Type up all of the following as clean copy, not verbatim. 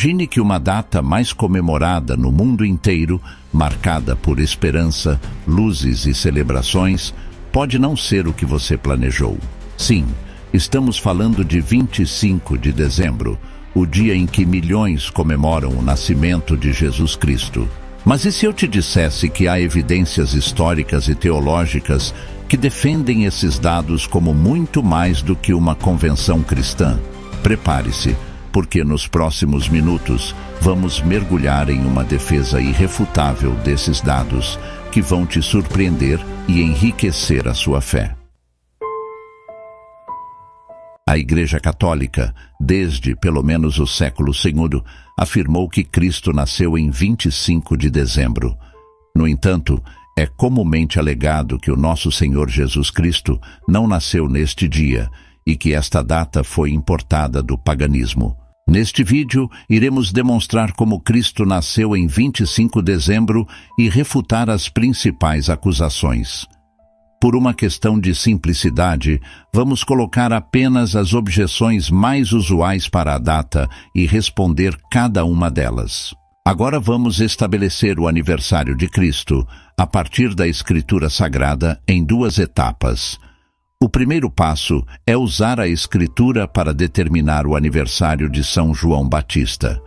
Imagine que uma data mais comemorada no mundo inteiro, marcada por esperança, luzes e celebrações, pode não ser o que você planejou. Sim, estamos falando de 25 de dezembro, o dia em que milhões comemoram o nascimento de Jesus Cristo. Mas e se eu te dissesse que há evidências históricas e teológicas que defendem esses dados como muito mais do que uma convenção cristã? Prepare-se, porque nos próximos minutos vamos mergulhar em uma defesa irrefutável desses dados que vão te surpreender e enriquecer a sua fé. A Igreja Católica, desde pelo menos o século II, afirmou que Cristo nasceu em 25 de dezembro. No entanto, é comumente alegado que o nosso Senhor Jesus Cristo não nasceu neste dia e que esta data foi importada do paganismo. Neste vídeo, iremos demonstrar como Cristo nasceu em 25 de dezembro e refutar as principais acusações. Por uma questão de simplicidade, vamos colocar apenas as objeções mais usuais para a data e responder cada uma delas. Agora vamos estabelecer o aniversário de Cristo, a partir da Escritura Sagrada, em duas etapas. O primeiro passo é usar a Escritura para determinar o aniversário de São João Batista.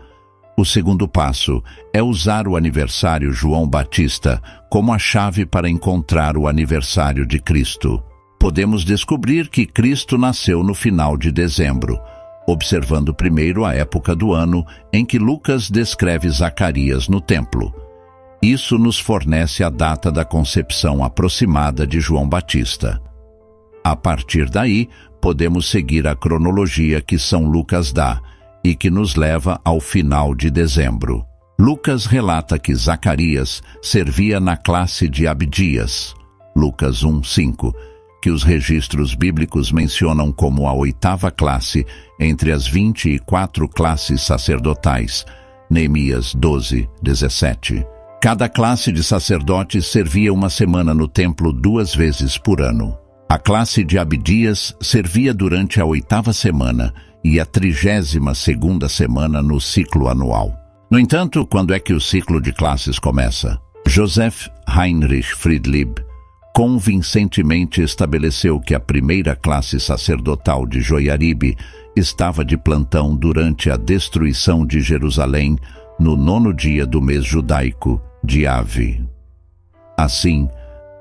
O segundo passo é usar o aniversário João Batista como a chave para encontrar o aniversário de Cristo. Podemos descobrir que Cristo nasceu no final de dezembro, observando primeiro a época do ano em que Lucas descreve Zacarias no templo. Isso nos fornece a data da concepção aproximada de João Batista. A partir daí, podemos seguir a cronologia que São Lucas dá e que nos leva ao final de dezembro. Lucas relata que Zacarias servia na classe de Abdias, Lucas 1:5, que os registros bíblicos mencionam como a 8ª classe entre as 24 classes sacerdotais, Neemias 12:17. Cada classe de sacerdotes servia uma semana no templo 2 vezes por ano. A classe de Abdias servia durante a 8ª semana e a 32ª semana no ciclo anual. No entanto, quando é que o ciclo de classes começa? Joseph Heinrich Friedlieb convincentemente estabeleceu que a primeira classe sacerdotal de Joiaribe estava de plantão durante a destruição de Jerusalém no 9º dia do mês judaico de Ave. Assim,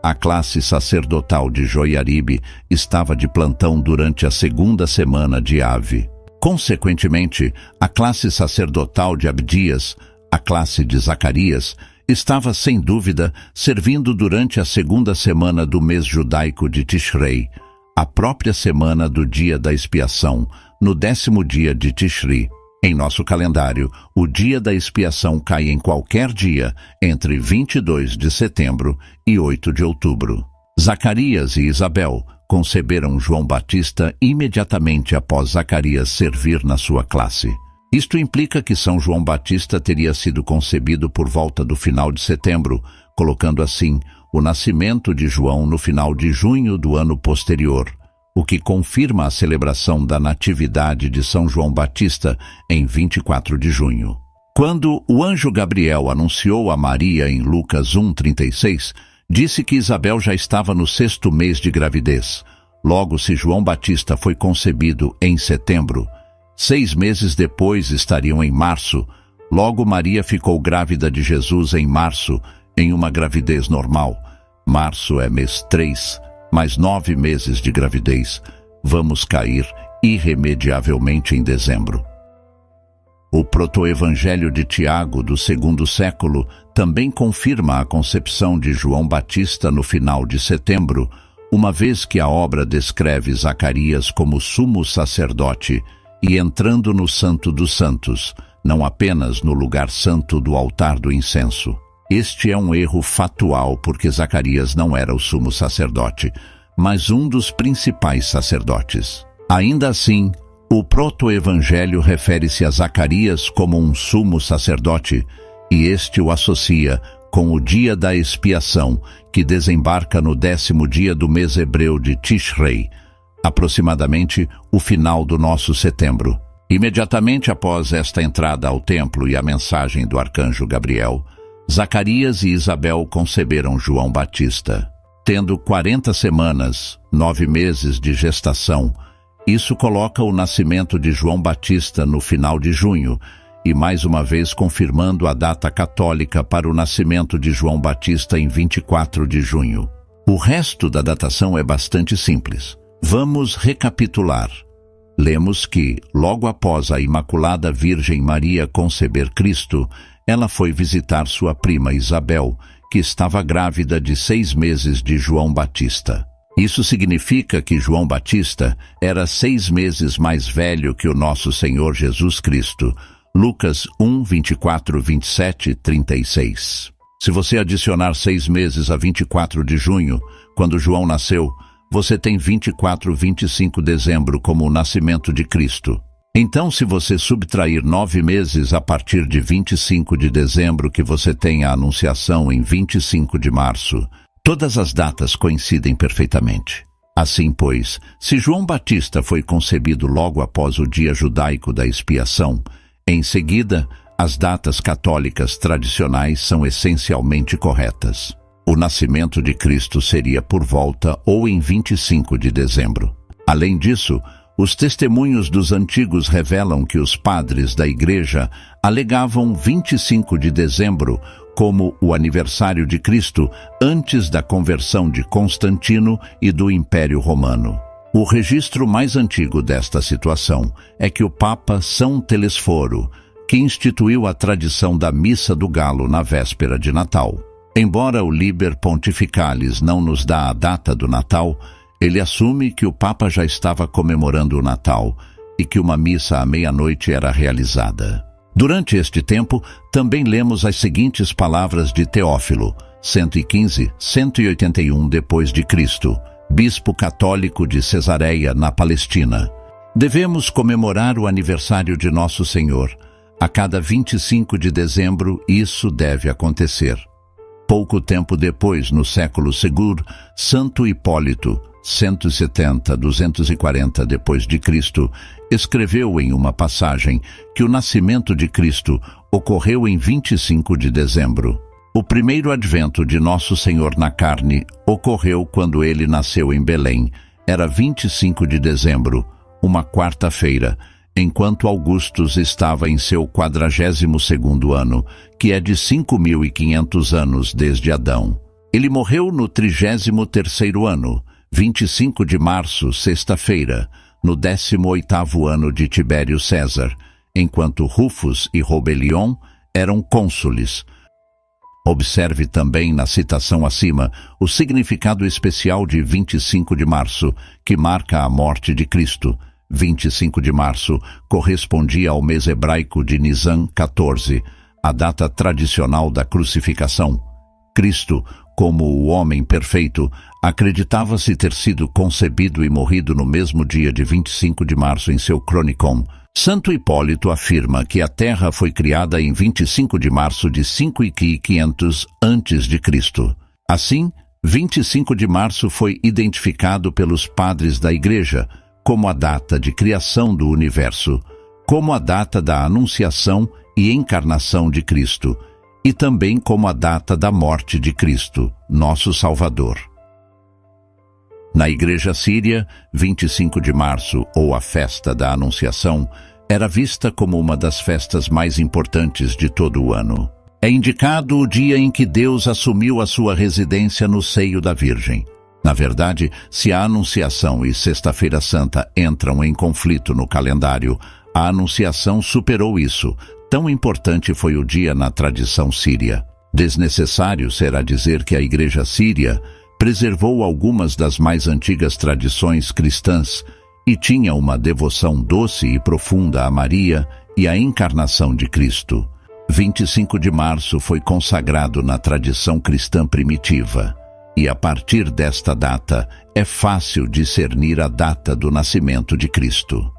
a classe sacerdotal de Joiaribe estava de plantão durante a 2ª semana de Ave. Consequentemente, a classe sacerdotal de Abdias, a classe de Zacarias, estava sem dúvida servindo durante a 2ª semana do mês judaico de Tishrei, a própria semana do dia da expiação, no 10º dia de Tishri. Em nosso calendário, o dia da expiação cai em qualquer dia entre 22 de setembro e 8 de outubro. Zacarias e Isabel conceberam João Batista imediatamente após Zacarias servir na sua classe. Isto implica que São João Batista teria sido concebido por volta do final de setembro, colocando assim o nascimento de João no final de junho do ano posterior, o que confirma a celebração da Natividade de São João Batista em 24 de junho. Quando o anjo Gabriel anunciou a Maria em Lucas 1:36, disse que Isabel já estava no 6º mês de gravidez. Logo, se João Batista foi concebido em setembro, 6 meses depois estariam em março. Logo, Maria ficou grávida de Jesus em março, em uma gravidez normal. Março é mês 3, mais 9 meses de gravidez. Vamos cair irremediavelmente em dezembro. O protoevangelho de Tiago, do 2º século, também confirma a concepção de João Batista no final de setembro, uma vez que a obra descreve Zacarias como sumo sacerdote e entrando no Santo dos Santos, não apenas no lugar santo do altar do incenso. Este é um erro fatual porque Zacarias não era o sumo sacerdote, mas um dos principais sacerdotes. Ainda assim, o protoevangelho refere-se a Zacarias como um sumo sacerdote, e este o associa com o dia da expiação, que desembarca no 10º dia do mês hebreu de Tishrei, aproximadamente o final do nosso setembro. Imediatamente após esta entrada ao templo e a mensagem do arcanjo Gabriel, Zacarias e Isabel conceberam João Batista. Tendo 40 semanas, 9 meses de gestação, isso coloca o nascimento de João Batista no final de junho, e mais uma vez confirmando a data católica para o nascimento de João Batista em 24 de junho. O resto da datação é bastante simples. Vamos recapitular. Lemos que, logo após a Imaculada Virgem Maria conceber Cristo, ela foi visitar sua prima Isabel, que estava grávida de 6 meses de João Batista. Isso significa que João Batista era 6 meses mais velho que o nosso Senhor Jesus Cristo. Lucas 1, 24, 27, 36. Se você adicionar 6 meses a 24 de junho, quando João nasceu, você tem 24, 25 de dezembro como o nascimento de Cristo. Então, se você subtrair 9 meses a partir de 25 de dezembro, que você tem a Anunciação em 25 de março, todas as datas coincidem perfeitamente. Assim, pois, se João Batista foi concebido logo após o dia judaico da expiação, em seguida, as datas católicas tradicionais são essencialmente corretas. O nascimento de Cristo seria por volta ou em 25 de dezembro. Além disso, os testemunhos dos antigos revelam que os padres da Igreja alegavam 25 de dezembro como o aniversário de Cristo antes da conversão de Constantino e do Império Romano. O registro mais antigo desta situação é que o Papa São Telesforo, que instituiu a tradição da Missa do Galo na véspera de Natal. Embora o Liber Pontificalis não nos dá a data do Natal, ele assume que o Papa já estava comemorando o Natal e que uma missa à meia-noite era realizada. Durante este tempo, também lemos as seguintes palavras de Teófilo, 115-181 depois de Cristo, bispo católico de Cesareia, na Palestina. Devemos comemorar o aniversário de Nosso Senhor. A cada 25 de dezembro, isso deve acontecer. Pouco tempo depois, no século II, Santo Hipólito, 170-240 depois de Cristo, escreveu em uma passagem que o nascimento de Cristo ocorreu em 25 de dezembro. O primeiro advento de Nosso Senhor na carne ocorreu quando ele nasceu em Belém. Era 25 de dezembro, uma quarta-feira, enquanto Augustus estava em seu 42º ano, que é de 5.500 anos desde Adão. Ele morreu no 33º ano, 25 de março, sexta-feira, no 18º ano de Tibério César, enquanto Rufus e Robelion eram cônsules. Observe também na citação acima o significado especial de 25 de março, que marca a morte de Cristo. 25 de março correspondia ao mês hebraico de Nisan 14, a data tradicional da crucificação. Cristo, como o homem perfeito, acreditava-se ter sido concebido e morrido no mesmo dia de 25 de março em seu Chronicon. Santo Hipólito afirma que a Terra foi criada em 25 de março de 5.500 a.C. Assim, 25 de março foi identificado pelos padres da Igreja como a data de criação do universo, como a data da anunciação e encarnação de Cristo, e também como a data da morte de Cristo, nosso Salvador. Na Igreja Síria, 25 de março, ou a Festa da Anunciação, era vista como uma das festas mais importantes de todo o ano. É indicado o dia em que Deus assumiu a sua residência no seio da Virgem. Na verdade, se a Anunciação e Sexta-feira Santa entram em conflito no calendário, a Anunciação superou isso. Tão importante foi o dia na tradição síria. Desnecessário será dizer que a Igreja Síria preservou algumas das mais antigas tradições cristãs e tinha uma devoção doce e profunda a Maria e à encarnação de Cristo. 25 de março foi consagrado na tradição cristã primitiva, e a partir desta data é fácil discernir a data do nascimento de Cristo.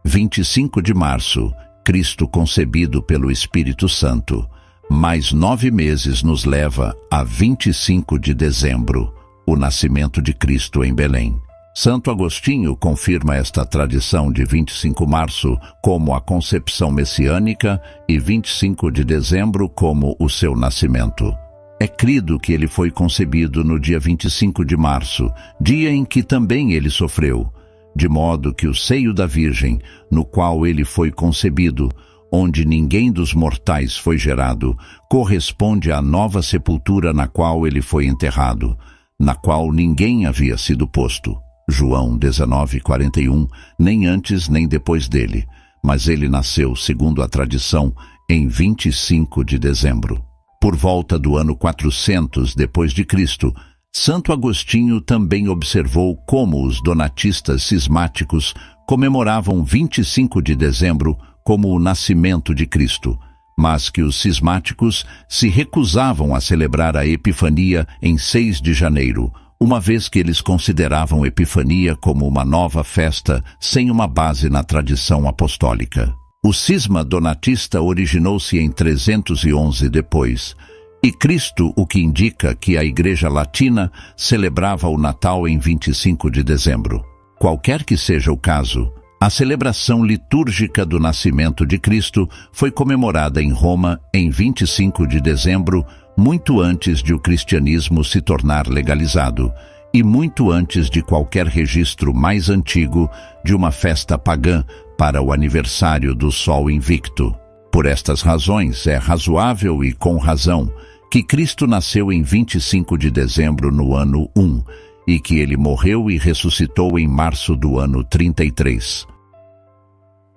25 de março, Cristo concebido pelo Espírito Santo, mais 9 meses nos leva a 25 de dezembro, o nascimento de Cristo em Belém. Santo Agostinho confirma esta tradição de 25 de março como a concepção messiânica e 25 de dezembro como o seu nascimento. É crido que ele foi concebido no dia 25 de março, dia em que também ele sofreu, de modo que o seio da Virgem, no qual ele foi concebido, onde ninguém dos mortais foi gerado, corresponde à nova sepultura na qual ele foi enterrado, na qual ninguém havia sido posto. João 19:41, nem antes nem depois dele, mas ele nasceu, segundo a tradição, em 25 de dezembro. Por volta do ano 400 depois de Cristo, Santo Agostinho também observou como os donatistas cismáticos comemoravam 25 de dezembro como o nascimento de Cristo, mas que os cismáticos se recusavam a celebrar a Epifania em 6 de janeiro, uma vez que eles consideravam Epifania como uma nova festa sem uma base na tradição apostólica. O cisma donatista originou-se em 311 depois, e Cristo, o que indica que a Igreja Latina celebrava o Natal em 25 de dezembro. Qualquer que seja o caso, a celebração litúrgica do nascimento de Cristo foi comemorada em Roma em 25 de dezembro, muito antes de o cristianismo se tornar legalizado e muito antes de qualquer registro mais antigo de uma festa pagã para o aniversário do Sol Invicto. Por estas razões, é razoável e com razão que Cristo nasceu em 25 de dezembro no ano 1 e que ele morreu e ressuscitou em março do ano 33.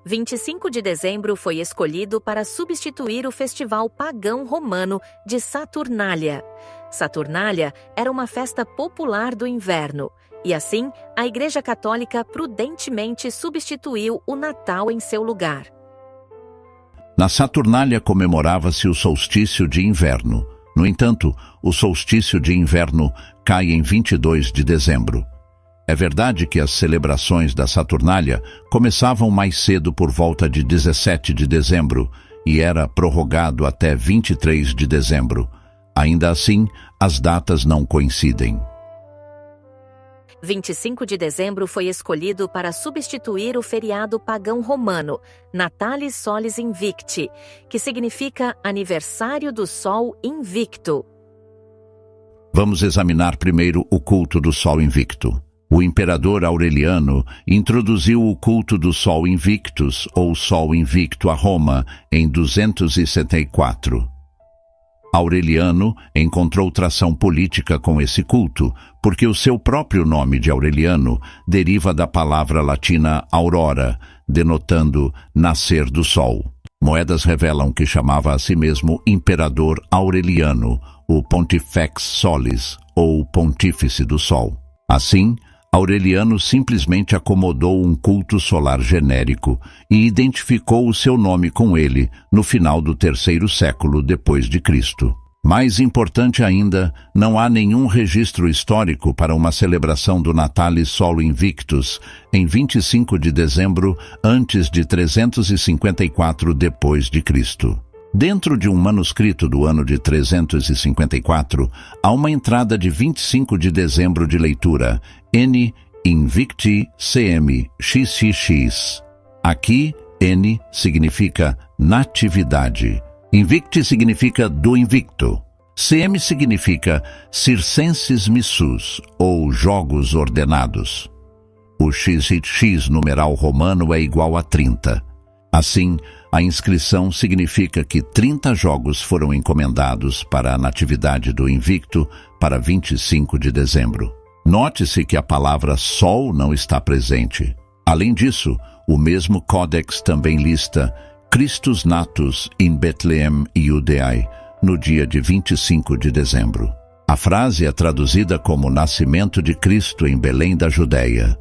25 de dezembro foi escolhido para substituir o festival pagão romano de Saturnália. Saturnália era uma festa popular do inverno, e assim a Igreja Católica prudentemente substituiu o Natal em seu lugar. Na Saturnália comemorava-se o solstício de inverno. No entanto, o solstício de inverno cai em 22 de dezembro. É verdade que as celebrações da Saturnália começavam mais cedo por volta de 17 de dezembro e era prorrogado até 23 de dezembro. Ainda assim, as datas não coincidem. 25 de dezembro foi escolhido para substituir o feriado pagão romano, Natalis Solis Invicti, que significa aniversário do Sol Invicto. Vamos examinar primeiro o culto do Sol Invicto. O imperador Aureliano introduziu o culto do Sol Invictus, ou Sol Invicto, a Roma, em 264. Aureliano encontrou tração política com esse culto, porque o seu próprio nome de Aureliano deriva da palavra latina aurora, denotando nascer do sol. Moedas revelam que chamava a si mesmo Imperador Aureliano, o Pontifex Solis, ou Pontífice do Sol. Assim, Aureliano simplesmente acomodou um culto solar genérico e identificou o seu nome com ele no final do 3º século depois de Cristo. Mais importante ainda, não há nenhum registro histórico para uma celebração do Natalis Sol Invictus em 25 de dezembro antes de 354 depois de Cristo. Dentro de um manuscrito do ano de 354, há uma entrada de 25 de dezembro de leitura, N Invicti CM XXX. Aqui, N significa natividade. Invicti significa do invicto. CM significa circenses missus, ou jogos ordenados. O XXX numeral romano é igual a 30. Assim, a inscrição significa que 30 jogos foram encomendados para a natividade do Invicto para 25 de dezembro. Note-se que a palavra Sol não está presente. Além disso, o mesmo Códex também lista Christus Natus in Bethlehem Iudeae, no dia de 25 de dezembro. A frase é traduzida como Nascimento de Cristo em Belém da Judéia.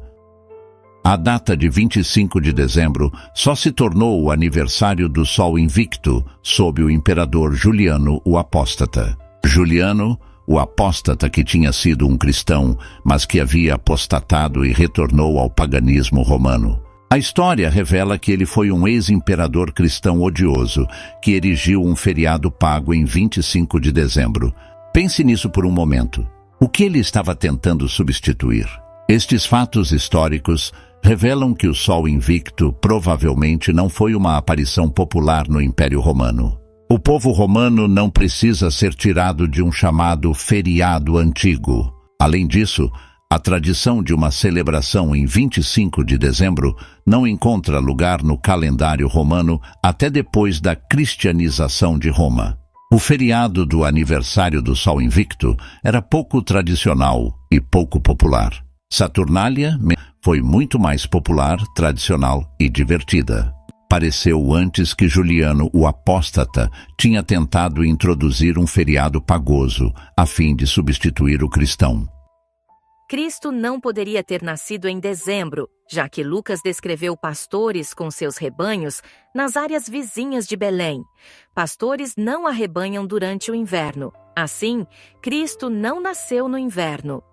A data de 25 de dezembro só se tornou o aniversário do Sol Invicto sob o imperador Juliano o Apóstata. Juliano, o apóstata que tinha sido um cristão, mas que havia apostatado e retornou ao paganismo romano. A história revela que ele foi um ex-imperador cristão odioso, que erigiu um feriado pago em 25 de dezembro. Pense nisso por um momento. O que ele estava tentando substituir? Estes fatos históricos revelam que o Sol Invicto provavelmente não foi uma aparição popular no Império Romano. O povo romano não precisa ser tirado de um chamado feriado antigo. Além disso, a tradição de uma celebração em 25 de dezembro não encontra lugar no calendário romano até depois da cristianização de Roma. O feriado do aniversário do Sol Invicto era pouco tradicional e pouco popular. Saturnália foi muito mais popular, tradicional e divertida. Pareceu antes que Juliano, o apóstata, tinha tentado introduzir um feriado pagoso, a fim de substituir o cristão. Cristo não poderia ter nascido em dezembro, já que Lucas descreveu pastores com seus rebanhos nas áreas vizinhas de Belém. Pastores não arrebanham durante o inverno. Assim, Cristo não nasceu no inverno.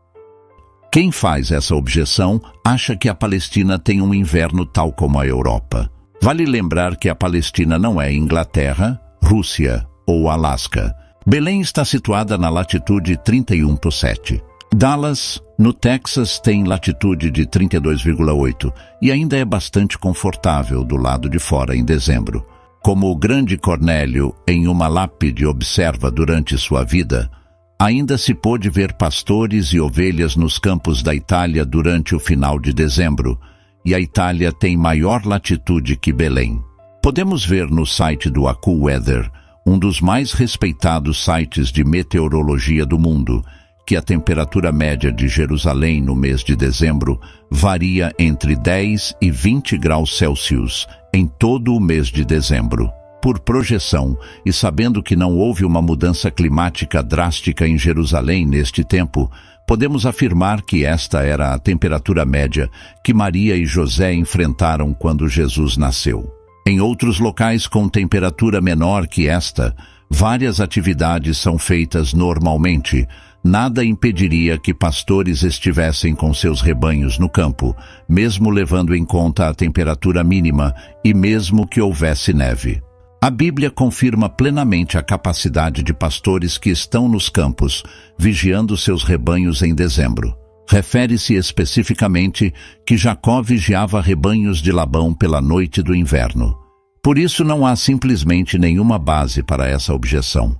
Quem faz essa objeção acha que a Palestina tem um inverno tal como a Europa. Vale lembrar que a Palestina não é Inglaterra, Rússia ou Alasca. Belém está situada na latitude 31°. Dallas, no Texas, tem latitude de 32,8 e ainda é bastante confortável do lado de fora em dezembro. Como o grande Cornélio, em uma lápide, observa durante sua vida, ainda se pôde ver pastores e ovelhas nos campos da Itália durante o final de dezembro, e a Itália tem maior latitude que Belém. Podemos ver no site do AccuWeather, um dos mais respeitados sites de meteorologia do mundo, que a temperatura média de Jerusalém no mês de dezembro varia entre 10 e 20 graus Celsius em todo o mês de dezembro. Por projeção, e sabendo que não houve uma mudança climática drástica em Jerusalém neste tempo, podemos afirmar que esta era a temperatura média que Maria e José enfrentaram quando Jesus nasceu. Em outros locais com temperatura menor que esta, várias atividades são feitas normalmente. Nada impediria que pastores estivessem com seus rebanhos no campo, mesmo levando em conta a temperatura mínima e mesmo que houvesse neve. A Bíblia confirma plenamente a capacidade de pastores que estão nos campos, vigiando seus rebanhos em dezembro. Refere-se especificamente que Jacó vigiava rebanhos de Labão pela noite do inverno. Por isso não há simplesmente nenhuma base para essa objeção.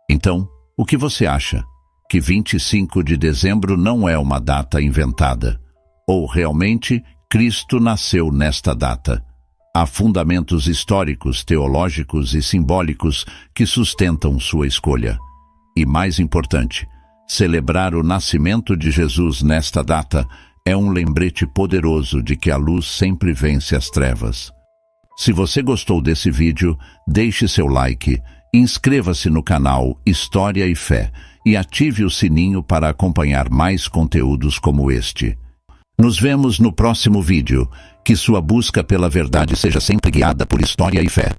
Então, o que você acha? Que 25 de dezembro não é uma data inventada? Ou realmente Cristo nasceu nesta data? Há fundamentos históricos, teológicos e simbólicos que sustentam sua escolha. E mais importante, celebrar o nascimento de Jesus nesta data é um lembrete poderoso de que a luz sempre vence as trevas. Se você gostou desse vídeo, deixe seu like, inscreva-se no canal História e Fé e ative o sininho para acompanhar mais conteúdos como este. Nos vemos no próximo vídeo. Que sua busca pela verdade seja sempre guiada por história e fé.